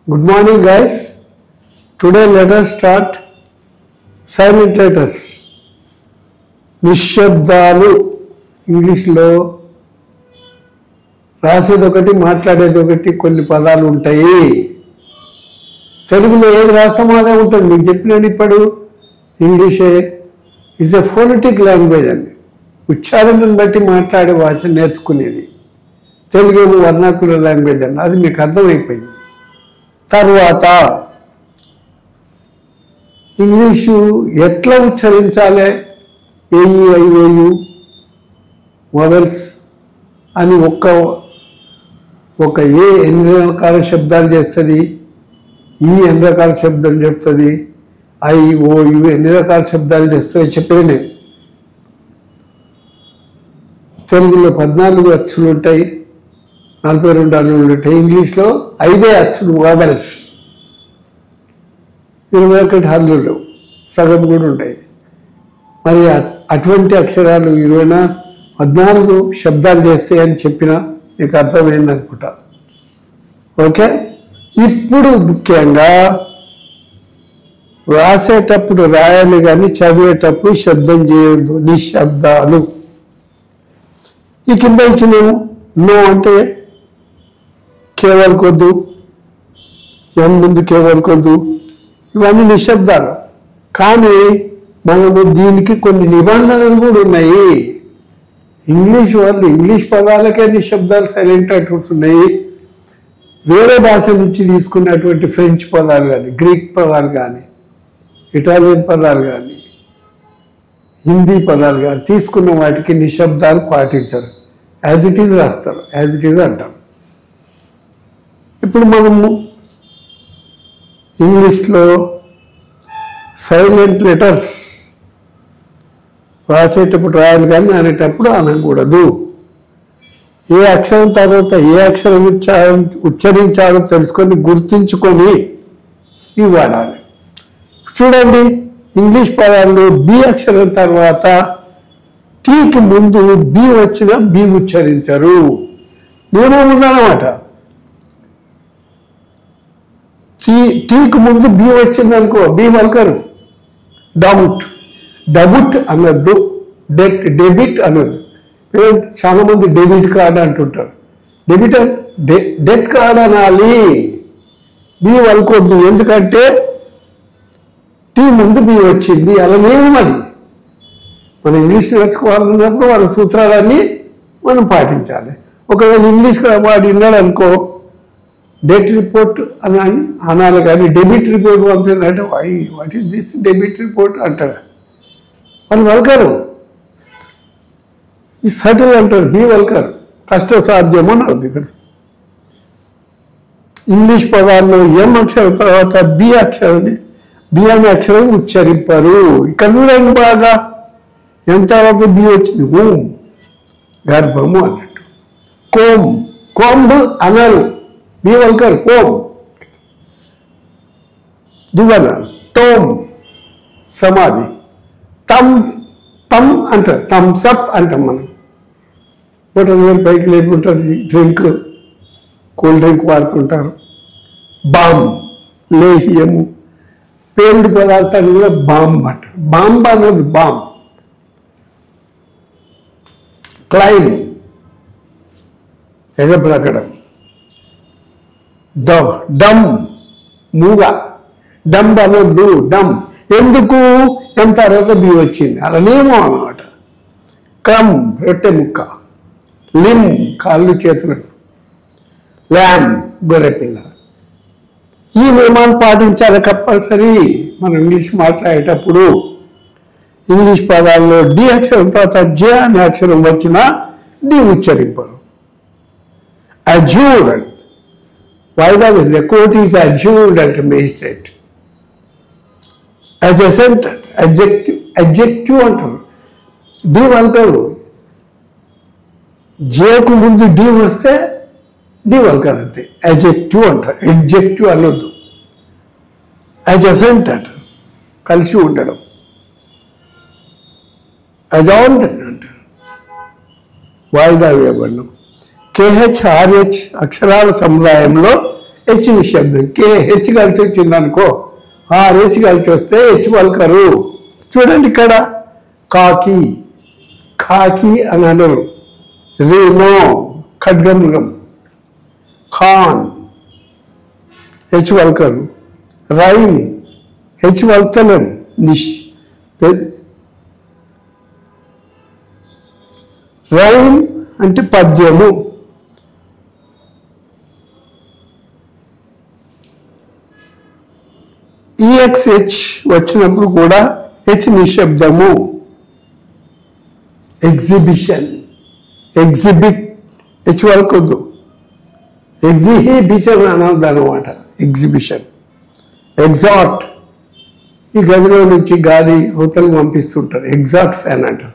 Good morning, guys. Today let us start silent letters. నిశ్శబ్దాలు ఇంగ్లీష్లో రాసేది ఒకటి మాట్లాడేది ఒకటి కొన్ని పదాలు ఉంటాయి. తెలుగులో ఏది రాస్తామో అదే ఉంటుంది. మీకు చెప్పినట్టు ఇప్పుడు ఇంగ్లీషే ఈజ్ ఎ ఫోనెటిక్ లాంగ్వేజ్ అండి. ఉచ్చారణను బట్టి మాట్లాడే భాష నేర్చుకునేది. తెలుగు వర్నాకులర్ లాంగ్వేజ్ అండి. అది మీకు అర్థమైపోయింది. తర్వాత ఇంగ్లీషు ఎట్లా ఉచ్చరించాలి, ఏఈ ఐఓయు వవెల్స్ అని ఒక ఏ ఎన్ని రకాల శబ్దాలు చేస్తుంది, ఈ ఎన్ని రకాల శబ్దాలు చెప్తుంది, ఐఓయు ఎన్ని రకాల శబ్దాలు చేస్తుంది చెప్పిన నేను. తెలుగులో 14 అచ్చులు ఉంటాయి, 42 అచ్చులు ఉంటాయి. ఇంగ్లీష్లో 5 అచ్చులు వవెల్స్, 21 హల్లులు సగం కూడా ఉంటాయి. మరి అటువంటి అక్షరాలు 14 శబ్దాలు చేస్తాయి అని చెప్పిన మీకు అర్థమైంది అనుకుంటా. ఓకే, ఇప్పుడు ముఖ్యంగా రాసేటప్పుడు రాయాలి కానీ చదివేటప్పుడు శబ్దం చేయొద్దు. నిశ్శబ్దాలు. ఈ కింద ఇచ్చిన నో అంటే కేవలకొద్దు, ఎం ముందు కేవలకొద్దు, ఇవన్నీ నిశ్శబ్దాలు. కానీ మనము దీనికి కొన్ని నిబంధనలు కూడా ఉన్నాయి. ఇంగ్లీష్ వాళ్ళు ఇంగ్లీష్ పదాలకే నిశ్శబ్దాలు సైలెంట్ అట్యూట్స్ ఉన్నాయి. వేరే భాష నుంచి తీసుకున్నటువంటి ఫ్రెంచ్ పదాలు కానీ, గ్రీక్ పదాలు కానీ, ఇటాలియన్ పదాలు కానీ, హిందీ పదాలు కానీ తీసుకున్న వాటికి నిశ్శబ్దాలు పాటించరు. యాజ్ ఇట్ ఈజ్ రాస్తారు, యాజ్ ఇట్ ఈజ్ అంటారు. ఇప్పుడు మనము ఇంగ్లీష్లో సైలెంట్ లెటర్స్ రాసేటప్పుడు రాయాలి కానీ అనేటప్పుడు అనకూడదు. ఏ అక్షరం తర్వాత ఏ అక్షరం ఉచ్చరించాలో తెలుసుకొని గుర్తుంచుకొని ఇవి వాడాలి. చూడండి, ఇంగ్లీష్ పదాల్లో బి అక్షరం తర్వాత టీకి ముందు బి వచ్చిన బి ఉచ్చరించరు. నియమం ఉందన్నమాట. టీకి ముందు బి వచ్చిందనుకో బి పలకరు. డబుట్ అనొద్దు, డెబిట్ అనొద్దు. చాలా మంది డెబిట్ కార్డ్ అంటుంటారు. డెబిట్ కార్డ్ అనాలి, బి పలకొద్దు. ఎందుకంటే టీ ముందు బి వచ్చింది. అలానేమో అది మనం ఇంగ్లీష్ నేర్చుకోవాలన్నప్పుడు వాళ్ళ సూత్రాలన్నీ మనం పాటించాలి. ఒకవేళ ఇంగ్లీష్ వాడు విన్నాడు అనుకో డెట్ రిపోర్ట్ అనాలి కానీ డెబిట్ రిపోర్ట్ పంపిందంటే what is this debit report అంటాడు. వాళ్ళు వల్కరు. ఈ సటిల్ అంటారు, బి వల్కరు. కష్టసాధ్యమో అర్థం. ఇక్కడ ఇంగ్లీష్ పదాల్లో ఎం అక్షరం తర్వాత బి అనే అక్షరం ఉచ్చరింపరు. ఇక్కడ చూడండి బాగా, ఎంత తర్వాత బి వచ్చింది. ఓం గర్భము అన్నట్టు. కోంబ్ అనరు, బి వల్కరు. కోమ్ దువ్వన. టోమ్ సమాధి. తమ్ అంటారు, థమ్స్అప్ అంటాం మనం. హోటల్ పైకి లేకుంటుంది, డ్రింక్ కూల్ డ్రింక్ వాడుతుంటారు. బామ్ లేహ్యము. పేలుడు పదార్థాలు కూడా బాంబ్ అంటారు. బాంబ్ అన్నది బాంబ్. క్లైమ్ ఎగబ్రకడం. డమ్ మూగ. డంబ్ అనొద్దు, డమ్. ఎందుకు ఎంత తర్వాత బి వచ్చింది అలానేమో అన్నమాట. క్రమ్ రొట్టె ముక్క. లిమ్ కాళ్ళు చేతులను. ల్యామ్ గొర్రెపిల్ల. ఈ నియమాలు పాటించాలి కంపల్సరీ. మనం ఇంగ్లీష్ మాట్లాడేటప్పుడు ఇంగ్లీష్ పదాల్లో డి అక్షరం తర్వాత జే అనే అక్షరం వచ్చినా డి ఉచ్చరింపరు. అజ్యూర్డ్. వాయిదా the court is adjourned at magistrate. Adjacent adjective అంటారు. డి వల్కరు. జేకు ముందు డి వస్తే డి వల్కరు అంతే. అడ్జెక్టివ్ అంటారు. ఎడ్జెక్టివ్ అనొద్దు. అడ్జసెంట్ అంటారు, కలిసి ఉండడం. అజాంట్ అంటారు, వాయిదా వేయబడడం. KH, RH అక్షరాల సముదాయంలో హెచ్ నిశ్శబ్దం. కే హెచ్ కలిసి వచ్చింది అనుకో, ఆర్ హెచ్ కలిసి వస్తే హెచ్ పలకరు. చూడండి ఇక్కడ కాకి, కాకి అని అనరు. రీనో ఖడ్గమృగం. ఖాన్ హెచ్ పలకరు. రైమ్ హెచ్ పలకలేం. రైమ్ అంటే పద్యము. ఈఎక్స్హెచ్ వచ్చినప్పుడు కూడా హెచ్ నిశ్శబ్దము. ఎగ్జిబిషన్, ఎగ్జిబిట్ హెచ్ వరకొద్దు. ఎగ్జిబిషన్ అనద్దు అనమాట. ఎగ్జిబిషన్. ఎగ్జాట్ ఈ గదిలో నుంచి గాలి అవతలకు పంపిస్తుంటారు. ఎగ్జాట్ ఫ్యాన్ అంటారు.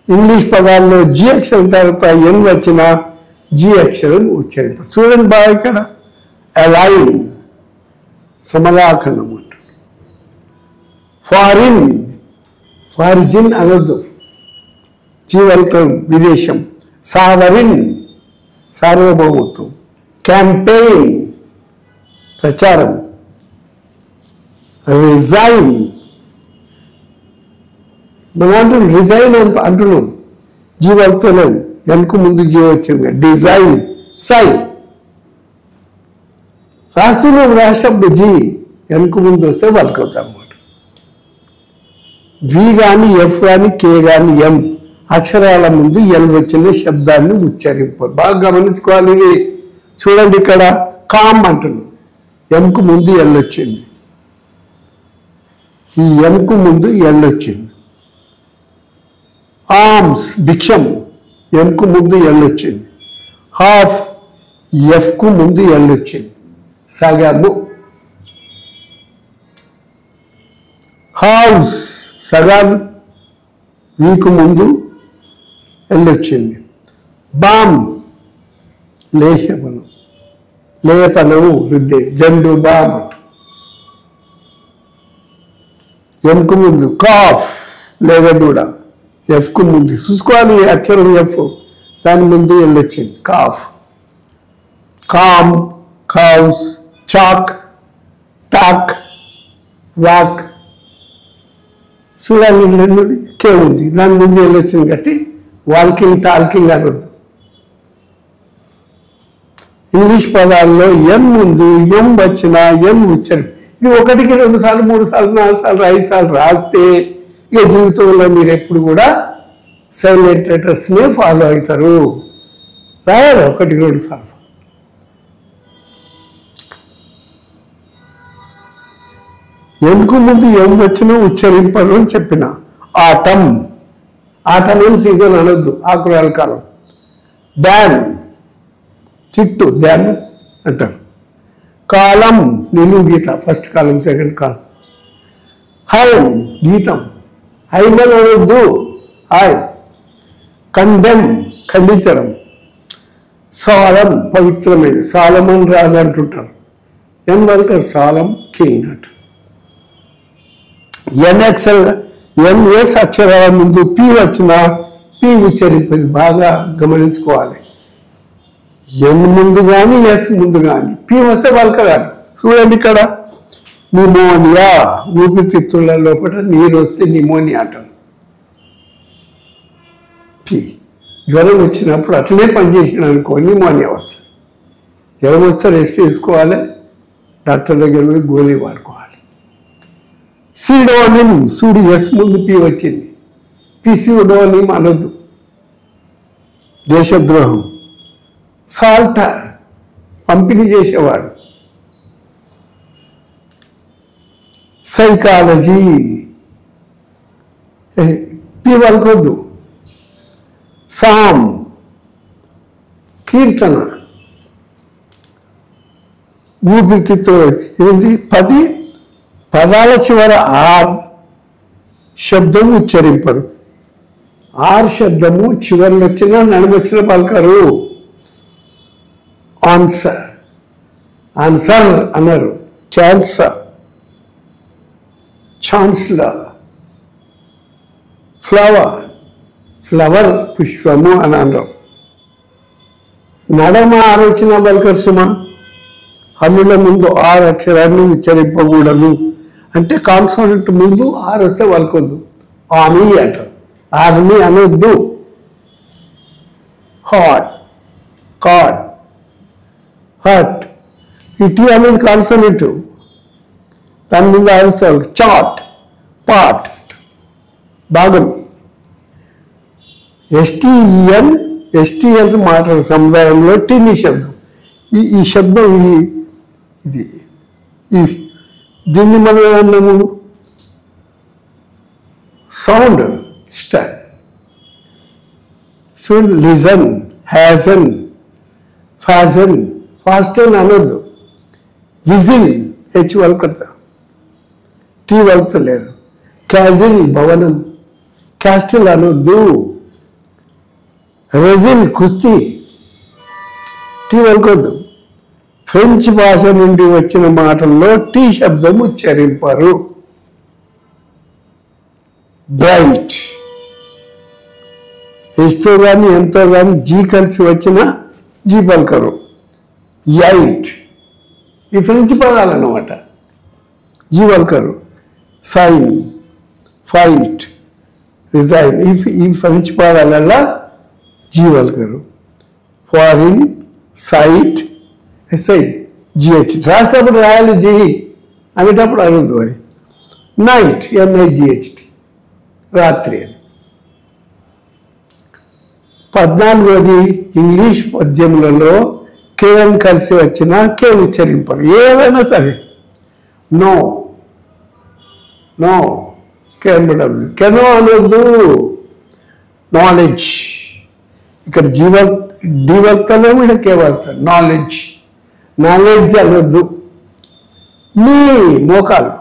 ఇంగ్లీష్ పదాల్లో జి అక్షరం తర్వాత ఎన్ వచ్చిన జి అక్షరం ఉచ్చరింపు. చూడండి బాగా ఇక్కడ అలైన్ సమలాఖనం అంటారు. ఫారిన్, ఫారిజిన్ అనొద్దు, జీవల్కం విదేశం. సావరిన్ సార్వభౌమత్వం. క్యాంపెయిన్ ప్రచారం. రిజైన్ మనం రిజైన్ అంటున్నాం. జీవల్కనం వెనక ముందు జీవ వచ్చింది. డిజైన్ సైన్ రాస్తున్నాం. రాసినప్పుడు జీ వెనక ముందు వస్తే వల్కవుతాం అన్నమాట. వి కానీ ఎఫ్ కానీ కే కానీ ఎం అక్షరాల ముందు ఎల్ వచ్చిన శబ్దాన్ని ఉచ్చరింపారు. బాగా గమనించుకోవాలి. ఇది చూడండి ఇక్కడ కామ్ అంటున్నాం. ఎంకు ముందు ఎల్ వచ్చింది. ఈ ఎంకు ముందు ఎల్ వచ్చింది. ఆర్మ్స్ భిక్షం ఎంకు ముందు ఎల్ వచ్చింది. హాఫ్ ఎఫ్కు ముందు ఎల్ వచ్చింది. సగము. హౌస్ సగాలు వీకు ముందు ఎల్ వచ్చింది. బామ్ లేహపనం, లేపనము వృద్ధి. జండు బామ్ ఎంకు ముందు. కాఫ్ లేగదూడ ఎఫ్కు ముందు. చూసుకోవాలి అక్షరం ఎఫ్, దాని ముందు ఎల్ వచ్చింది. కాఫ్. కామ్ కౌస్. Chalk talk walk. చూడాలి కే ఉంది, దాని ముందు ఎల్ వచ్చింది కాబట్టి వాల్కింగ్ టాల్కింగ్ అనొద్దు. ఇంగ్లీష్ పదాల్లో ఎం ముందు ఎం వచ్చిన ఎం ఉచ్చరి. ఇది 1కి 2 సార్లు 3 సార్లు 4 సార్లు 5 సార్లు రాస్తే ఇక జీవితంలో మీరు ఎప్పుడు కూడా సైలెంట్ లెటర్స్నే ఫాలో అవుతారు. రాయాలి 1కి 2 సార్లు. ఎందుకు ముందు ఏం వచ్చినా ఉచ్చరింపను అని చెప్పిన. ఆటమ్, ఆటమ్ సీజన్ అనొద్దు, ఆకురాల కాలం. డ్యాన్ చిట్టు, డ్యాన్ అంటారు. కాలం నిలువు గీత, first column second column. Hymn గీతం, హైమన్ అనొద్దు, హాయ్. కండెమ్ ఖండించడం. సాలం పవిత్రమైన, సాలమన్ రాజు అంటుంటారు. ఎం వరకు సాలం కింగ్ అంటారు. ఎంఎస్ అక్షరాల ముందు పి వచ్చిన పి ఉచ్చరింపది బాగా గమనించుకోవాలి. ఎన్ ముందు కానీ ఎస్ ముందు కానీ పి వస్తే పలకరాలి. చూడండి ఇక్కడ నిమోనియా, ఊపిరితిత్తుల లోపల నీరు వస్తే నిమోనియా అంటారు. పి జ్వరం వచ్చినప్పుడు అట్లనే పనిచేసిన అనుకో నిమోనియా వస్తుంది. జ్వరం వస్తే రెస్ట్ తీసుకోవాలి, డాక్టర్ దగ్గర పోయి గోళీ వాడుకోవాలి. సిడోనిమ్, సూడి ఎస్ ముందు పి వచ్చింది. పిసిడోనిమ్ అనొద్దు, దేశద్రోహం. సాల్టర్ పంపిణీ చేసేవాడు. సైకాలజీ పి వలకొద్దు. సామ్ కీర్తన. ఊపిరితిత్తుల ఏంది 10 పదాల చివర ఆర్ శబ్దం ఉచ్చరింపరు. ఆర్ శబ్దము చివరిలో వచ్చిన నడుమొచ్చిన పలకరు. ఆన్సర్, ఆన్సర్ అన్నారు. Cancer, chancellor. ఫ్లవర్, ఫ్లవర్ పుష్పము అని అన్నారు. నడమ ఆరు వచ్చిన పలకరు సుమా. హల్లుల ముందు ఆరు అక్షరాన్ని ఉచ్చరింపకూడదు అంటే కాన్సోనెంట్ ముందు ఆరు వస్తే పలకొద్దు. ఆర్మీ అంటారు. ఆర్మీ అనొద్దు. Heart, cart, hurt. ఈ టీ అనేది కాన్సోనెంట్, దాని ముందు ఆరుస్తారు. చాట్, పాట్, భాగం. ఎస్టీఈఎన్, ఎస్టీఎల్ మాట్లాడే సముదాయంలో టీ నిశ్శబ్దం. ఈ శబ్దం ఇది దీన్ని మనం ఏమన్నాము? Sound stand. చూడండి, లిజన్, హ్యాజన్, ఫ్యాజన్, ఫాస్టన్ అనొద్దు. విజిల్, హెచ్ వల్కడతా, టీ వల్కలేరు. క్యాజిల్, భవనం. క్యాస్టిల్ అనొద్దు. రెజిన్, కుస్తీ, టీ వల్కొద్దు. ఫ్రెంచ్ భాష నుండి వచ్చిన మాటల్లో టీ శబ్దం ఉచ్చరింపరు. బ్రైట్, ఎస్తో కానీ ఎంతో కానీ జీ కలిసి వచ్చిన జీ పలకరు. యైట్, ఈ ఫ్రెంచ్ పదాలు అన్నమాట, జీ పలకరు. సైన్, ఫైట్, రిజైన్, ఈ ఫ్రెంచ్ పదాలల్లా జీ పలకరు. Foreign, sight, S I, G H. రాసేటప్పుడు రాయాలి జీ, అనేటప్పుడు అనొద్దు. అని నైట్, NIGHT, రాత్రి అని. 14వది ఇంగ్లీష్ పద్యములలో కేఎన్ కలిసి వచ్చిన కే ఉచ్చరింపరు. ఏదైనా సరే. No, no, KNW. కెనో అనొద్దు. నాలెడ్జ్, ఇక్కడ డి వల్తలేము, ఇక్కడ కే వల్తాడు. నాలెడ్జ్, నాలెడ్జ్ అనొద్దు. నీ, మోకాలు.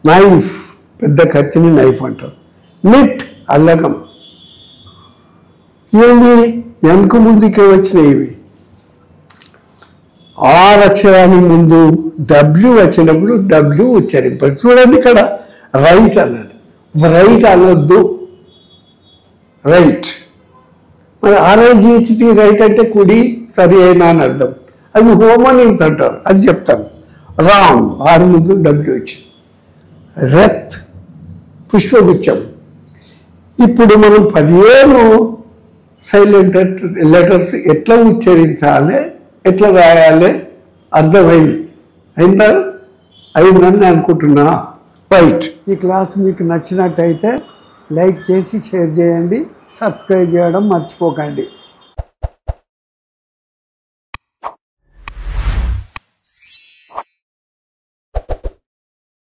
నైఫ్, పెద్ద కత్తిని నైఫ్ అంటారు. నిట్, అల్లకం. ఏంది వెనుక ముందుకే వచ్చినాయి ఇవి. ఆరు అక్షరానికి ముందు డబ్ల్యూ వచ్చినప్పుడు డబ్ల్యూ ఉచ్చరింపాలి. చూడండి, ఇక్కడ రైట్ అన్నాడు. రైట్ అనొద్దు. రైట్, మరి RIGHT రైట్ అంటే కుడి, సరి అయినా అని అర్థం. అది హోమోనిమ్స్ అంటారు, అది చెప్తాను. రాంగ్, ఆరు ముందు డబ్ల్యూ వచ్చింది. రెత్, పుష్పగుచ్చం. ఇప్పుడు మనం 15 సైలెంట్ లెటర్స్ ఎట్లా ఉచ్చరించాలి, ఎట్లా రాయాలి అర్థమైంది. అయిందని నేను అనుకుంటున్నా. రైట్. ఈ క్లాస్ మీకు నచ్చినట్టయితే లైక్ చేసి షేర్ చేయండి, సబ్స్క్రైబ్ చేయడం మర్చిపోకండి.